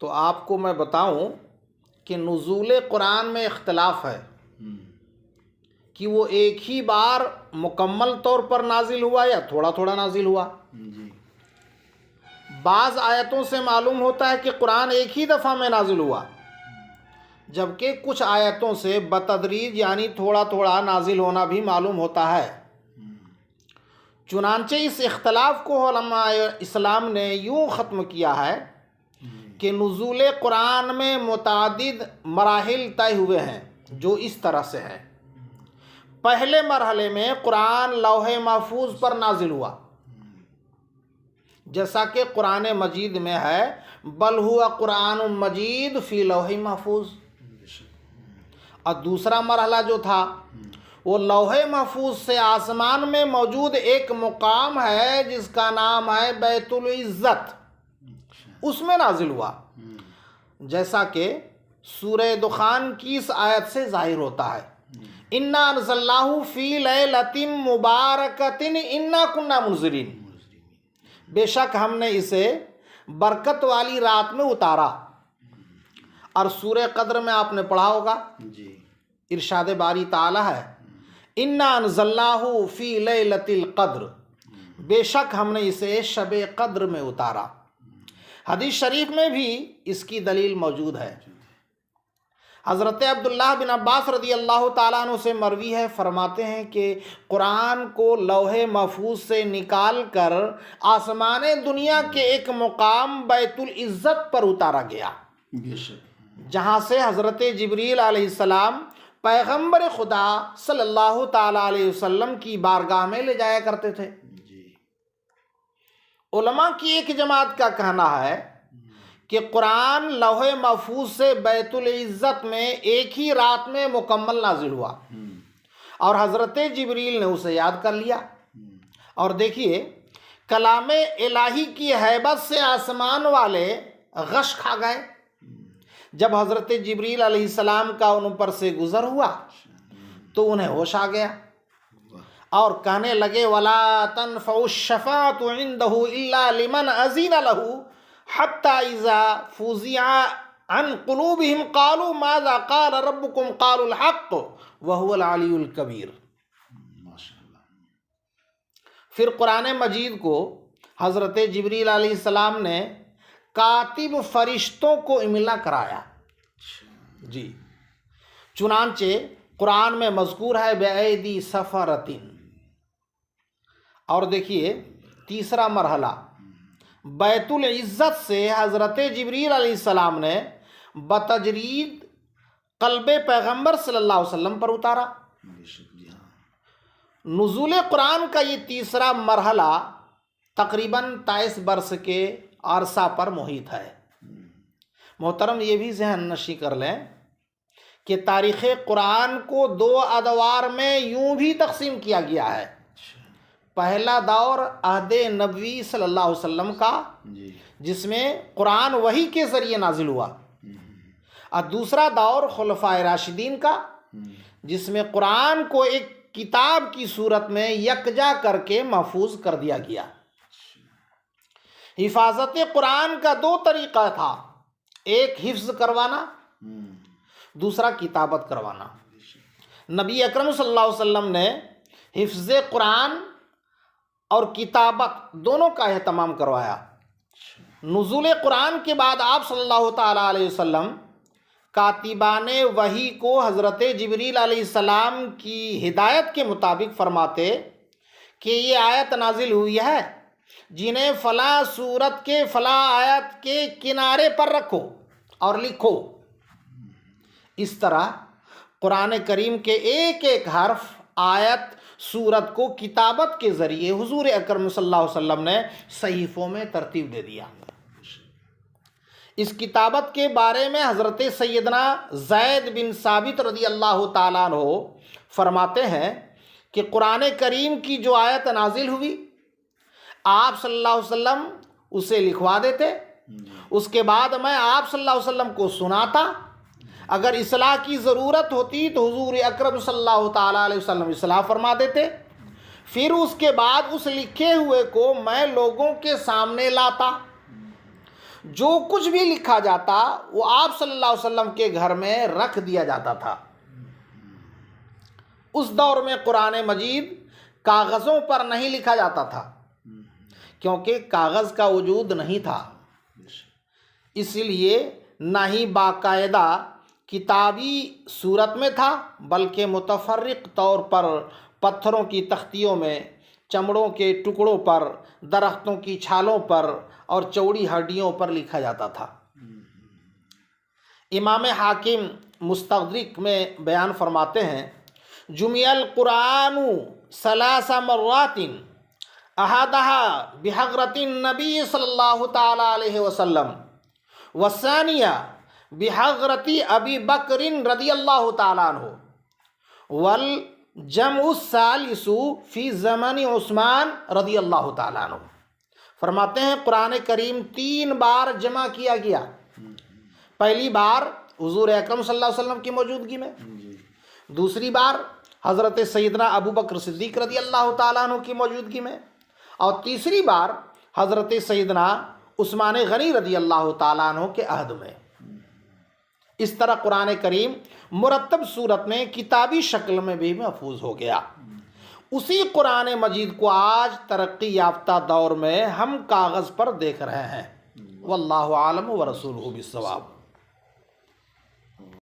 تو آپ کو میں بتاؤں کہ نزول قرآن میں اختلاف ہے کہ وہ ایک ہی بار مکمل طور پر نازل ہوا یا تھوڑا تھوڑا نازل ہوا۔ بعض آیتوں سے معلوم ہوتا ہے کہ قرآن ایک ہی دفعہ میں نازل ہوا، جبکہ کچھ آیتوں سے بتدریج یعنی تھوڑا تھوڑا نازل ہونا بھی معلوم ہوتا ہے۔ چنانچہ اس اختلاف کو علماء اسلام نے یوں ختم کیا ہے کہ نزول قرآن میں متعدد مراحل طے ہوئے ہیں، جو اس طرح سے ہیں۔ پہلے مرحلے میں قرآن لوح محفوظ پر نازل ہوا، جیسا کہ قرآن مجید میں ہے بل ہوا قرآن مجید فی لوح محفوظ۔ اور دوسرا مرحلہ جو تھا وہ لوح محفوظ سے آسمان میں موجود ایک مقام ہے جس کا نام ہے بیت العزت، اس میں نازل ہوا، جیسا کہ سورہ دخان کی اس آیت سے ظاہر ہوتا ہے انا انزلناہ فی لیلۃ مبارکۃ انا کنا منذرین، بے شک ہم نے اسے برکت والی رات میں اتارا۔ اور سورہ قدر میں آپ نے پڑھا ہوگا، ارشاد باری تعالی ہے انا انزلناہ فی لیلۃ القدر، بے شک ہم نے اسے شب قدر میں اتارا۔ حدیث شریف میں بھی اس کی دلیل موجود ہے۔ حضرت عبداللہ بن عباس رضی اللہ تعالیٰ عنہ سے مروی ہے، فرماتے ہیں کہ قرآن کو لوح محفوظ سے نکال کر آسمان دنیا کے ایک مقام بیت العزت پر اتارا گیا، جہاں سے حضرت جبریل علیہ السلام پیغمبر خدا صلی اللہ تعالیٰ علیہ وسلم کی بارگاہ میں لے جایا کرتے تھے۔ علماء کی ایک جماعت کا کہنا ہے کہ قرآن لوح محفوظ سے بیت العزت میں ایک ہی رات میں مکمل نازل ہوا اور حضرت جبریل نے اسے یاد کر لیا۔ اور دیکھیے کلام الہی کی ہیبت سے آسمان والے غش کھا گئے جب حضرت جبریل علیہ السلام کا ان پر سے گزر ہوا تو انہیں ہوش آ گیا اور کہنے لگے وَلَا تَنْفَعُ الشَّفَاعَةُ عِنْدَهُ إِلَّا لِمَنْ أَذِنَ لَهُ حَتَّى إِذَا فُزِعَ عَنْ قُلُوبِهِمْ قَالُوا مَاذَا قَالَ رَبُّكُمْ قَالُوا الْحَقُّ وَهُوَ الْعَلِيُّ الْكَبِيرُ۔ پھر قرآن مجید کو حضرت جبریل علیہ السلام نے کاتب فرشتوں کو املا کرایا۔ جی، چنانچہ قرآن میں مذکور ہے بِأَيْدِي سَفَرَةٍ۔ اور دیکھیے تیسرا مرحلہ، بیت العزت سے حضرت جبریل علیہ السلام نے بتجرید قلب پیغمبر صلی اللہ علیہ وسلم پر اتارا۔ نزول قرآن کا یہ تیسرا مرحلہ تقریباً 23 برس کے عرصہ پر محیط ہے۔ محترم یہ بھی ذہن نشی کر لیں کہ تاریخ قرآن کو 2 ادوار میں یوں بھی تقسیم کیا گیا ہے۔ پہلا دور عہد نبوی صلی اللہ علیہ وسلم کا، جس میں قرآن وحی کے ذریعے نازل ہوا، اور دوسرا دور خلفائے راشدین کا، جس میں قرآن کو ایک کتاب کی صورت میں یکجا کر کے محفوظ کر دیا گیا۔ حفاظت قرآن کا 2 طریقہ تھا، ایک حفظ کروانا، دوسرا کتابت کروانا۔ نبی اکرم صلی اللہ علیہ وسلم نے حفظ قرآن اور کتابت دونوں کا اہتمام کروایا۔ نزول قرآن کے بعد آپ صلی اللہ تعالیٰ علیہ وسلم کاتبان وحی کو حضرت جبریل علیہ السلام کی ہدایت کے مطابق فرماتے کہ یہ آیت نازل ہوئی ہے، جنہیں فلاں سورت کے فلاں آیت کے کنارے پر رکھو اور لکھو۔ اس طرح قرآن کریم کے ایک ایک حرف، آیت، سورت کو کتابت کے ذریعے حضور اکرم صلی اللہ علیہ وسلم نے صحیفوں میں ترتیب دے دیا۔ اس کتابت کے بارے میں حضرت سیدنا زید بن ثابت رضی اللہ تعالیٰ عنہ فرماتے ہیں کہ قرآن کریم کی جو آیت نازل ہوئی، آپ صلی اللہ علیہ وسلم اسے لکھوا دیتے، اس کے بعد میں آپ صلی اللہ علیہ وسلم کو سناتا، اگر اصلاح کی ضرورت ہوتی تو حضور اکرم صلی اللہ تعالیٰ علیہ وسلم اصلاح فرما دیتے، پھر اس کے بعد اس لکھے ہوئے کو میں لوگوں کے سامنے لاتا، جو کچھ بھی لکھا جاتا وہ آپ صلی اللہ علیہ وسلم کے گھر میں رکھ دیا جاتا تھا۔ اس دور میں قرآن مجید کاغذوں پر نہیں لکھا جاتا تھا، کیونکہ کاغذ کا وجود نہیں تھا، اس لیے نہ ہی باقاعدہ کتابی صورت میں تھا، بلکہ متفرق طور پر پتھروں کی تختیوں میں، چمڑوں کے ٹکڑوں پر، درختوں کی چھالوں پر اور چوڑی ہڈیوں پر لکھا جاتا تھا۔ امام حاکم مستدرک میں بیان فرماتے ہیں، جمع القرآن 3 مرات احدها بحضرت النبی صلی اللہ تعالی علیہ وسلم والثانیہ بحضرت ابی بکر رضی اللہ تعالیٰ عنہ والجمع الثالث فی زمن عثمان رضی اللہ تعالیٰ عنہ۔ فرماتے ہیں قرآن کریم 3 بار جمع کیا گیا۔ پہلی بار حضور اکرم صلی اللہ علیہ وسلم کی موجودگی میں، دوسری بار حضرت سیدنا ابو بکر صدیق رضی اللہ تعالیٰ عنہ کی موجودگی میں، اور تیسری بار حضرت سیدنا عثمان غنی رضی اللہ تعالیٰ عنہ کے عہد میں۔ اس طرح قرآن کریم مرتب صورت میں کتابی شکل میں بھی محفوظ ہو گیا۔ اسی قرآن مجید کو آج ترقی یافتہ دور میں ہم کاغذ پر دیکھ رہے ہیں۔ واللہ عالم ورسولہ بالصواب۔